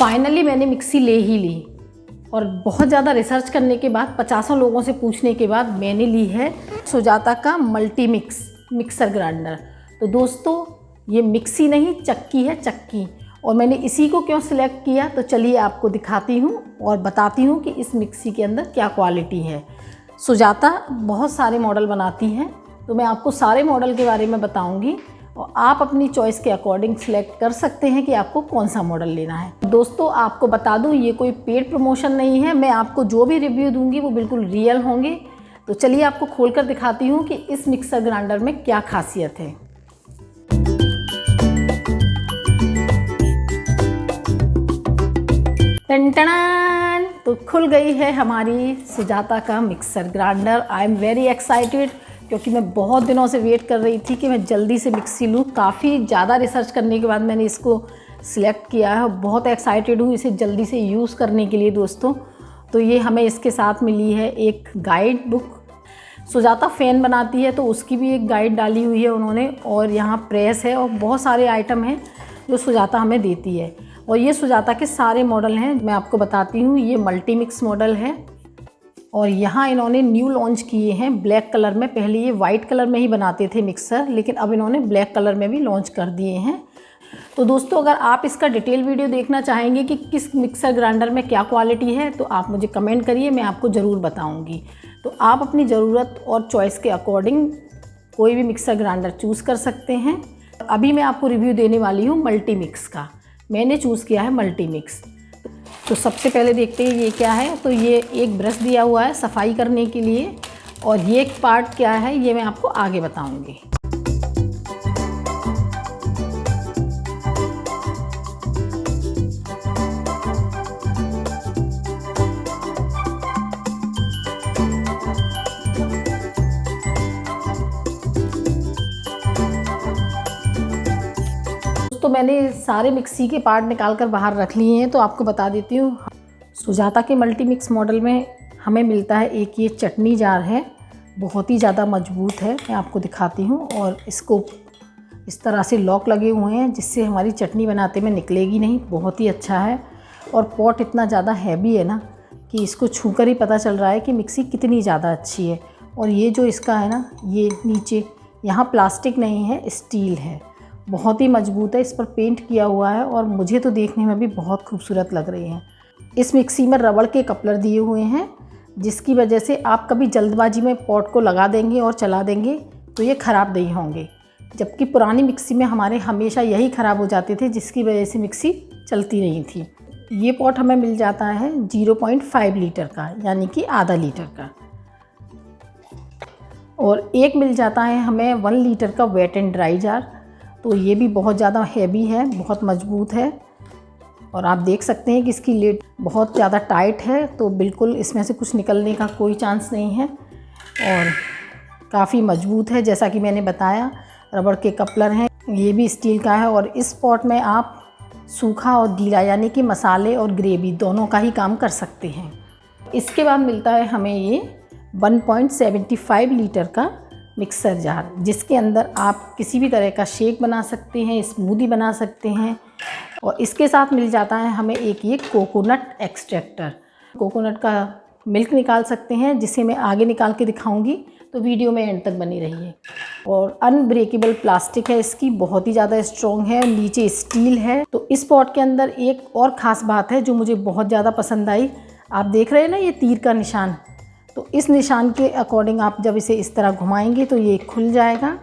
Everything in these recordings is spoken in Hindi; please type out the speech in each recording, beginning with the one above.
फाइनली मैंने मिक्सी ले ही ली और बहुत ज़्यादा रिसर्च करने के बाद 50 लोगों से पूछने के बाद मैंने ली है सुजाता का मल्टी मिक्सर ग्राइंडर। तो दोस्तों ये मिक्सी नहीं चक्की है, चक्की। और मैंने इसी को क्यों सिलेक्ट किया तो चलिए आपको दिखाती हूँ और बताती हूँ कि इस मिक्सी के अंदर क्या क्वालिटी है। सुजाता बहुत सारे मॉडल बनाती है तो मैं आपको सारे मॉडल के बारे में बताऊँगी और आप अपनी चॉइस के अकॉर्डिंग सिलेक्ट कर सकते हैं कि आपको कौन सा मॉडल लेना है। दोस्तों आपको बता दूं ये कोई पेड प्रमोशन नहीं है, मैं आपको जो भी रिव्यू दूंगी वो बिल्कुल रियल होंगे। तो चलिए आपको खोलकर दिखाती हूँ कि इस मिक्सर ग्राइंडर में क्या खासियत है। टन तो खुल गई है हमारी सुजाता का mixer grinder. I am very excited क्योंकि मैं बहुत दिनों से वेट कर रही थी कि मैं जल्दी से मिक्सी लूँ। काफ़ी ज़्यादा रिसर्च करने के बाद मैंने इसको सिलेक्ट किया है। बहुत एक्साइटेड हूँ इसे जल्दी से यूज़ करने के लिए दोस्तों। तो ये हमें इसके साथ मिली है एक गाइड बुक। सुजाता फ़ैन बनाती है तो उसकी भी एक गाइड डाली हुई है उन्होंने, और यहाँ प्रेस है और बहुत सारे आइटम हैं जो सुजाता हमें देती है। और ये सुजाता के सारे मॉडल हैं, मैं आपको बताती हूँ। ये मल्टी मिक्स मॉडल है और यहाँ इन्होंने न्यू लॉन्च किए हैं ब्लैक कलर में। पहले ये वाइट कलर में ही बनाते थे मिक्सर, लेकिन अब इन्होंने ब्लैक कलर में भी लॉन्च कर दिए हैं। तो दोस्तों अगर आप इसका डिटेल वीडियो देखना चाहेंगे कि किस मिक्सर ग्राइंडर में क्या क्वालिटी है तो आप मुझे कमेंट करिए, मैं आपको ज़रूर बताऊंगी। तो आप अपनी ज़रूरत और चॉइस के अकॉर्डिंग कोई भी मिक्सर ग्राइंडर चूज़ कर सकते हैं। अभी मैं आपको रिव्यू देने वाली हूँ मल्टी मिक्स का। मैंने चूज़ किया है मल्टी मिक्स। तो सबसे पहले देखते हैं ये क्या है। तो ये एक ब्रश दिया हुआ है सफाई करने के लिए, और ये एक पार्ट क्या है ये मैं आपको आगे बताऊंगी। तो मैंने सारे मिक्सी के पार्ट निकाल कर बाहर रख लिए हैं। तो आपको बता देती हूँ सुजाता के मल्टी मिक्स मॉडल में हमें मिलता है एक ये चटनी जार है, बहुत ही ज़्यादा मजबूत है। मैं आपको दिखाती हूँ, और इसको इस तरह से लॉक लगे हुए हैं जिससे हमारी चटनी बनाते में निकलेगी नहीं। बहुत ही अच्छा है। और पॉट इतना ज़्यादा हैवी है ना कि इसको छूकर ही पता चल रहा है कि मिक्सी कितनी ज़्यादा अच्छी है। और ये जो इसका है ना, ये नीचे यहाँ प्लास्टिक नहीं है, स्टील है, बहुत ही मजबूत है। इस पर पेंट किया हुआ है और मुझे तो देखने में भी बहुत खूबसूरत लग रही है। इस मिक्सी में रबड़ के कपलर दिए हुए हैं जिसकी वजह से आप कभी जल्दबाजी में पॉट को लगा देंगे और चला देंगे तो ये ख़राब नहीं होंगे, जबकि पुरानी मिक्सी में हमारे हमेशा यही ख़राब हो जाते थे जिसकी वजह से मिक्सी चलती नहीं थी। ये पॉट हमें मिल जाता है 0.5 लीटर का, यानी कि आधा लीटर का। और एक मिल जाता है हमें 1 लीटर का वेट एंड ड्राई जार। तो ये भी बहुत ज़्यादा हैवी है, बहुत मजबूत है। और आप देख सकते हैं कि इसकी लिड बहुत ज़्यादा टाइट है, तो बिल्कुल इसमें से कुछ निकलने का कोई चांस नहीं है। और काफ़ी मजबूत है, जैसा कि मैंने बताया। रबड़ के कपलर हैं, ये भी स्टील का है। और इस पॉट में आप सूखा और गीला यानी कि मसाले और ग्रेवी दोनों का ही काम कर सकते हैं। इसके बाद मिलता है हमें ये 1.75 लीटर का मिक्सर जार, जिसके अंदर आप किसी भी तरह का शेक बना सकते हैं, स्मूदी बना सकते हैं। और इसके साथ मिल जाता है हमें एक ये कोकोनट एक्सट्रैक्टर। कोकोनट का मिल्क निकाल सकते हैं, जिसे मैं आगे निकाल के दिखाऊंगी, तो वीडियो में एंड तक बनी रहिए। और अनब्रेकेबल प्लास्टिक है इसकी, बहुत ही ज़्यादा स्ट्रॉन्ग है। नीचे स्टील है। तो इस पॉट के अंदर एक और ख़ास बात है जो मुझे बहुत ज़्यादा पसंद आई। आप देख रहे हैं ना ये तीर का निशान, तो इस निशान के अकॉर्डिंग आप जब इसे इस तरह घुमाएंगे तो ये खुल जाएगा।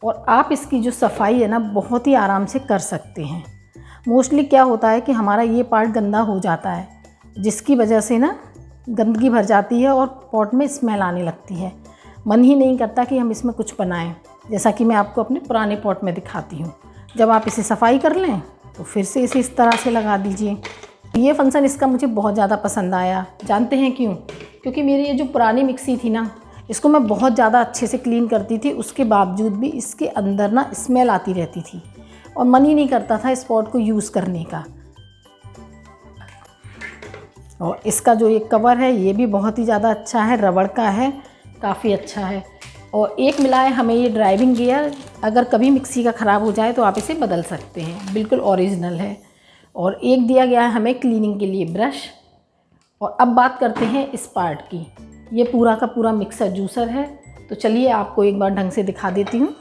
और आप इसकी जो सफाई है ना बहुत ही आराम से कर सकते हैं। मोस्टली क्या होता है कि हमारा ये पार्ट गंदा हो जाता है, जिसकी वजह से ना गंदगी भर जाती है और पॉट में स्मेल आने लगती है। मन ही नहीं करता कि हम इसमें कुछ बनाएं, जैसा कि मैं आपको अपने पुराने पॉट में दिखाती हूँ। जब आप इसे सफाई कर लें तो फिर से इसे इस तरह से लगा दीजिए। ये फंक्शन इसका मुझे बहुत ज़्यादा पसंद आया। जानते हैं क्यों? क्योंकि मेरी ये जो पुरानी मिक्सी थी ना, इसको मैं बहुत ज़्यादा अच्छे से क्लीन करती थी, उसके बावजूद भी इसके अंदर ना स्मेल आती रहती थी और मन ही नहीं करता था इस पॉट को यूज़ करने का। और इसका जो ये कवर है ये भी बहुत ही ज़्यादा अच्छा है, रबड़ का है, काफ़ी अच्छा है। और एक मिला है हमें ये ड्राइविंग गियर, अगर कभी मिक्सी का ख़राब हो जाए तो आप इसे बदल सकते हैं, बिल्कुल ओरिजिनल है। और एक दिया गया है हमें क्लीनिंग के लिए ब्रश। और अब बात करते हैं इस पार्ट की। ये पूरा का पूरा मिक्सर जूसर है। तो चलिए आपको एक बार ढंग से दिखा देती हूँ।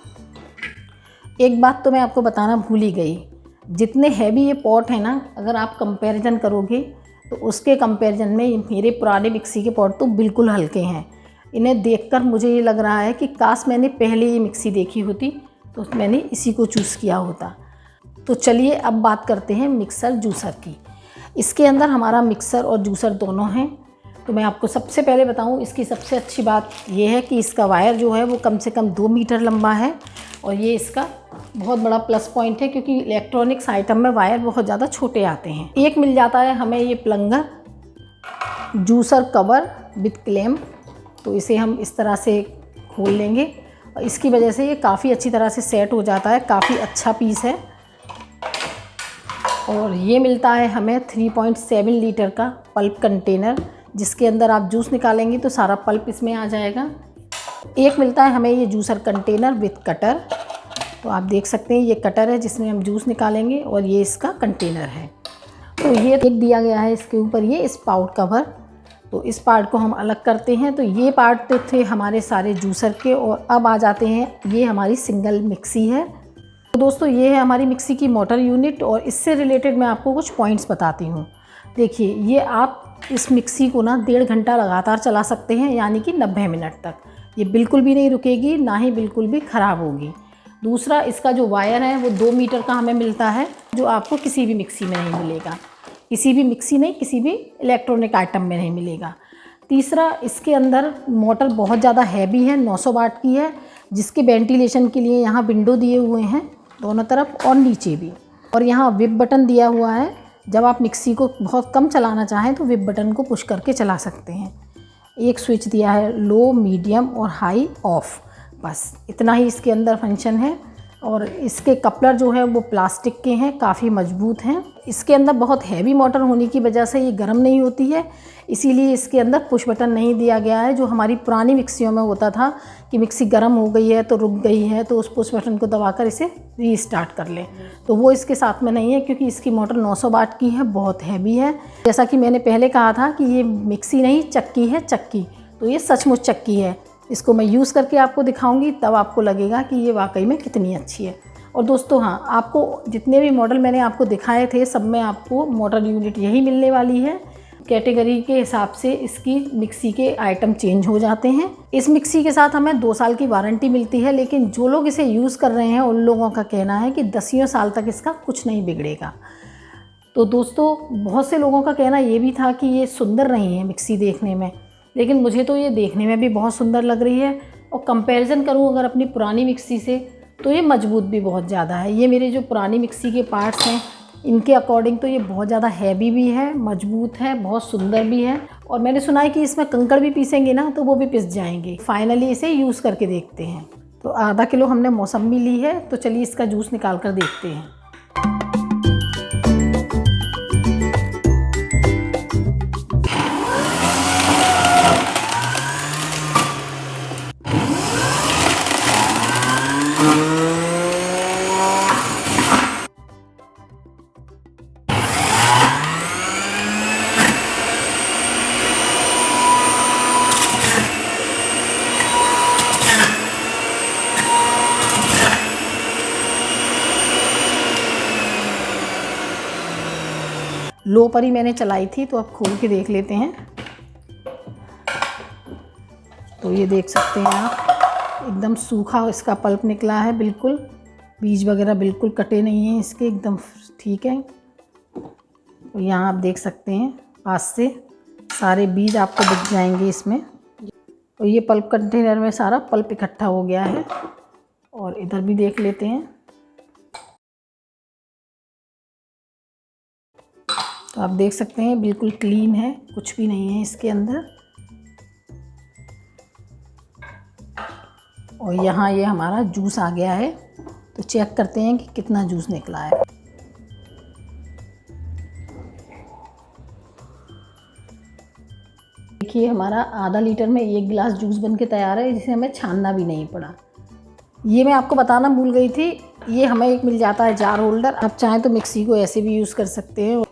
एक बात तो मैं आपको बताना भूल ही गई, जितने हैवी ये पॉट है ना, अगर आप कंपैरिजन करोगे तो उसके कंपैरिजन में मेरे पुराने मिक्सी के पॉट तो बिल्कुल हल्के हैं। इन्हें देखकर मुझे ये लग रहा है कि काश मैंने पहले ये मिक्सी देखी होती तो मैंने इसी को चूज़ किया होता। तो चलिए अब बात करते हैं मिक्सर जूसर की। इसके अंदर हमारा मिक्सर और जूसर दोनों हैं। तो मैं आपको सबसे पहले बताऊं, इसकी सबसे अच्छी बात यह है कि इसका वायर जो है वो कम से कम 2 मीटर लंबा है। और ये इसका बहुत बड़ा प्लस पॉइंट है, क्योंकि इलेक्ट्रॉनिक्स आइटम में वायर बहुत ज़्यादा छोटे आते हैं। एक मिल जाता है हमें ये प्लंगर, जूसर कवर विथ क्लैम्प। तो इसे हम इस तरह से खोल लेंगे और इसकी वजह से ये काफ़ी अच्छी तरह से सेट हो जाता है। काफ़ी अच्छा पीस है। और ये मिलता है हमें 3.7 लीटर का पल्प कंटेनर, जिसके अंदर आप जूस निकालेंगे तो सारा पल्प इसमें आ जाएगा। एक मिलता है हमें ये जूसर कंटेनर विथ कटर। तो आप देख सकते हैं ये कटर है जिसमें हम जूस निकालेंगे और ये इसका कंटेनर है। तो ये एक दिया गया है इसके ऊपर ये स्पाउट कवर। तो इस पार्ट को हम अलग करते हैं। तो ये पार्ट तो थे हमारे सारे जूसर के। और अब आ जाते हैं, ये हमारी सिंगल मिक्सी है। तो दोस्तों ये है हमारी मिक्सी की मोटर यूनिट। और इससे रिलेटेड मैं आपको कुछ पॉइंट्स बताती हूँ। देखिए, ये आप इस मिक्सी को ना 1.5 घंटा लगातार चला सकते हैं, यानी कि 90 मिनट तक। ये बिल्कुल भी नहीं रुकेगी, ना ही बिल्कुल भी ख़राब होगी। दूसरा, इसका जो वायर है वो 2 मीटर का हमें मिलता है, जो आपको किसी भी मिक्सी में नहीं मिलेगा। किसी भी मिक्सी नहीं, किसी भी इलेक्ट्रॉनिक आइटम में नहीं मिलेगा। तीसरा, इसके अंदर मोटर बहुत ज़्यादा हैवी है, 900 वाट की है, जिसके वेंटिलेशन के लिए यहाँ विंडो दिए हुए हैं दोनों तरफ और नीचे भी। और यहाँ विप बटन दिया हुआ है। जब आप मिक्सी को बहुत कम चलाना चाहें तो विप बटन को पुश करके चला सकते हैं। एक स्विच दिया है लो, मीडियम और हाई ऑफ, बस इतना ही इसके अंदर फंक्शन है। और इसके कपलर जो है वो प्लास्टिक के हैं, काफ़ी मजबूत हैं। इसके अंदर बहुत हैवी मोटर होने की वजह से ये गर्म नहीं होती है, इसीलिए इसके अंदर पुश बटन नहीं दिया गया है, जो हमारी पुरानी मिक्सियों में होता था कि मिक्सी गर्म हो गई है तो रुक गई है तो उस पुश बटन को दबाकर इसे रीस्टार्ट कर लें। तो वो इसके साथ में नहीं है, क्योंकि इसकी मोटर 900 वाट की है, बहुत हैवी है। जैसा कि मैंने पहले कहा था कि ये मिक्सी नहीं चक्की है, चक्की। तो ये सचमुच चक्की है। इसको मैं यूज़ करके आपको दिखाऊंगी, तब आपको लगेगा कि ये वाकई में कितनी अच्छी है। और दोस्तों हाँ, आपको जितने भी मॉडल मैंने आपको दिखाए थे सब में आपको मोटर यूनिट यही मिलने वाली है। कैटेगरी के हिसाब से इसकी मिक्सी के आइटम चेंज हो जाते हैं। इस मिक्सी के साथ हमें 2 साल की वारंटी मिलती है, लेकिन जो लोग इसे यूज़ कर रहे हैं उन लोगों का कहना है कि 10 साल तक इसका कुछ नहीं बिगड़ेगा। तो दोस्तों, बहुत से लोगों का कहना ये भी था कि ये सुंदर नहीं है मिक्सी देखने में, लेकिन मुझे तो ये देखने में भी बहुत सुंदर लग रही है। और कंपैरिजन करूँ अगर अपनी पुरानी मिक्सी से, तो ये मजबूत भी बहुत ज़्यादा है। ये मेरे जो पुरानी मिक्सी के पार्ट्स हैं इनके अकॉर्डिंग तो ये बहुत ज़्यादा हैवी भी है, मजबूत है, बहुत सुंदर भी है। और मैंने सुना है कि इसमें कंकड़ भी पीसेंगे ना तो वो भी पिस जाएंगे। फाइनली इसे यूज़ करके देखते हैं। तो आधा किलो हमने मौसम्मी ली है, तो चलिए इसका जूस निकाल कर देखते हैं। लो पर ही मैंने चलाई थी, तो अब खोल के देख लेते हैं। तो ये देख सकते हैं आप, एकदम सूखा इसका पल्प निकला है, बिल्कुल बीज वगैरह बिल्कुल कटे नहीं हैं इसके, एकदम ठीक है। तो यहाँ आप देख सकते हैं पास से सारे बीज आपको दिख जाएंगे इसमें। तो ये पल्प कंटेनर में सारा पल्प इकट्ठा हो गया है। और इधर भी देख लेते हैं। तो आप देख सकते हैं बिल्कुल क्लीन है, कुछ भी नहीं है इसके अंदर। और यहाँ ये हमारा जूस आ गया है, तो चेक करते हैं कि कितना जूस निकला है। देखिए हमारा आधा लीटर में 1 गिलास जूस बन के तैयार है, जिसे हमें छानना भी नहीं पड़ा। ये मैं आपको बताना भूल गई थी, ये हमें एक मिल जाता है जार होल्डर। आप चाहें तो मिक्सी को ऐसे भी यूज़ कर सकते हैं।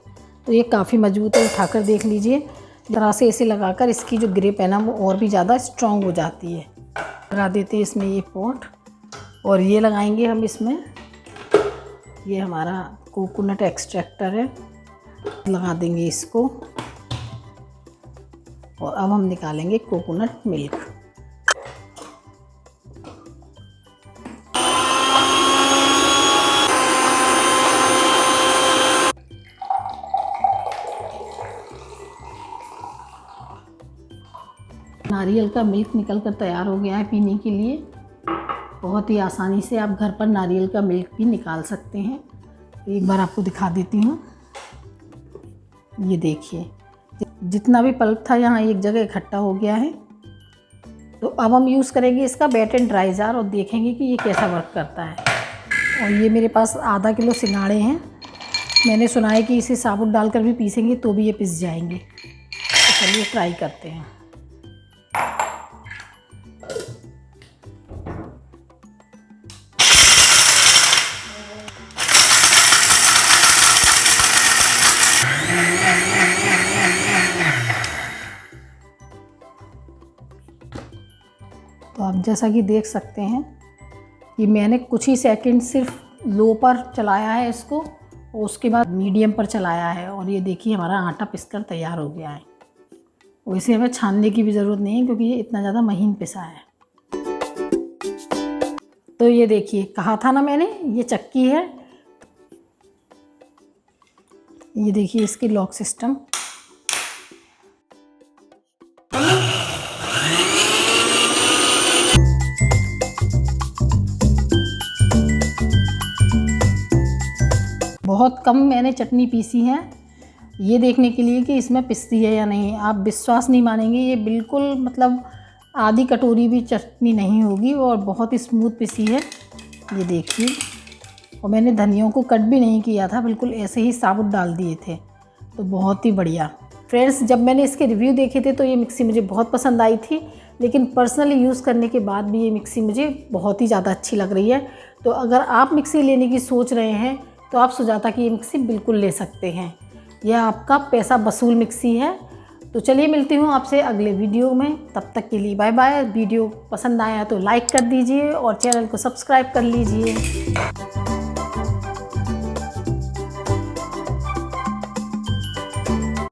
तो ये काफ़ी मजबूत है, उठाकर देख लीजिए। इस तरह से ऐसे लगाकर इसकी जो ग्रिप है ना वो और भी ज़्यादा स्ट्रॉन्ग हो जाती है। लगा देते हैं इसमें ये पॉट, और ये लगाएंगे हम इसमें। ये हमारा कोकोनट एक्सट्रैक्टर है, लगा देंगे इसको। और अब हम निकालेंगे कोकोनट मिल्क। नारियल का मिल्क निकल कर तैयार हो गया है पीने के लिए। बहुत ही आसानी से आप घर पर नारियल का मिल्क भी निकाल सकते हैं। एक बार आपको दिखा देती हूँ। ये देखिए, जितना भी पल्प था यहाँ एक जगह इकट्ठा हो गया है। तो अब हम यूज़ करेंगे इसका वेट एंड ड्राई जार और देखेंगे कि ये कैसा वर्क करता है। और ये मेरे पास आधा किलो सिंघाड़े हैं। मैंने सुना है कि इसे साबुत डालकर भी पीसेंगे तो भी ये पिस जाएंगे। तो चलिए ट्राई करते हैं। तो आप जैसा कि देख सकते हैं कि मैंने कुछ ही सेकंड सिर्फ लो पर चलाया है इसको, और उसके बाद मीडियम पर चलाया है। और ये देखिए हमारा आटा पिसकर तैयार हो गया है। वैसे हमें छानने की भी ज़रूरत नहीं है क्योंकि ये इतना ज़्यादा महीन पिसा है। तो ये देखिए, कहा था ना मैंने, ये चक्की है। ये देखिए इसकी लॉक सिस्टम। बहुत कम मैंने चटनी पीसी है ये देखने के लिए कि इसमें पिसती है या नहीं। आप विश्वास नहीं मानेंगे, ये बिल्कुल मतलब आधी कटोरी भी चटनी नहीं होगी और बहुत ही स्मूथ पिसी है। ये देखिए, और मैंने धनियों को कट भी नहीं किया था, बिल्कुल ऐसे ही साबुत डाल दिए थे। तो बहुत ही बढ़िया। फ्रेंड्स, जब मैंने इसके रिव्यू देखे थे तो ये मिक्सी मुझे बहुत पसंद आई थी, लेकिन पर्सनली यूज़ करने के बाद भी ये मिक्सी मुझे बहुत ही ज़्यादा अच्छी लग रही है। तो अगर आप मिक्सी लेने की सोच रहे हैं तो आप सुजाता की ये मिक्सी बिल्कुल ले सकते हैं। यह आपका पैसा वसूल मिक्सी है। तो चलिए मिलती हूँ आपसे अगले वीडियो में। तब तक के लिए बाय बाय। वीडियो पसंद आया तो लाइक कर दीजिए और चैनल को सब्सक्राइब कर लीजिए।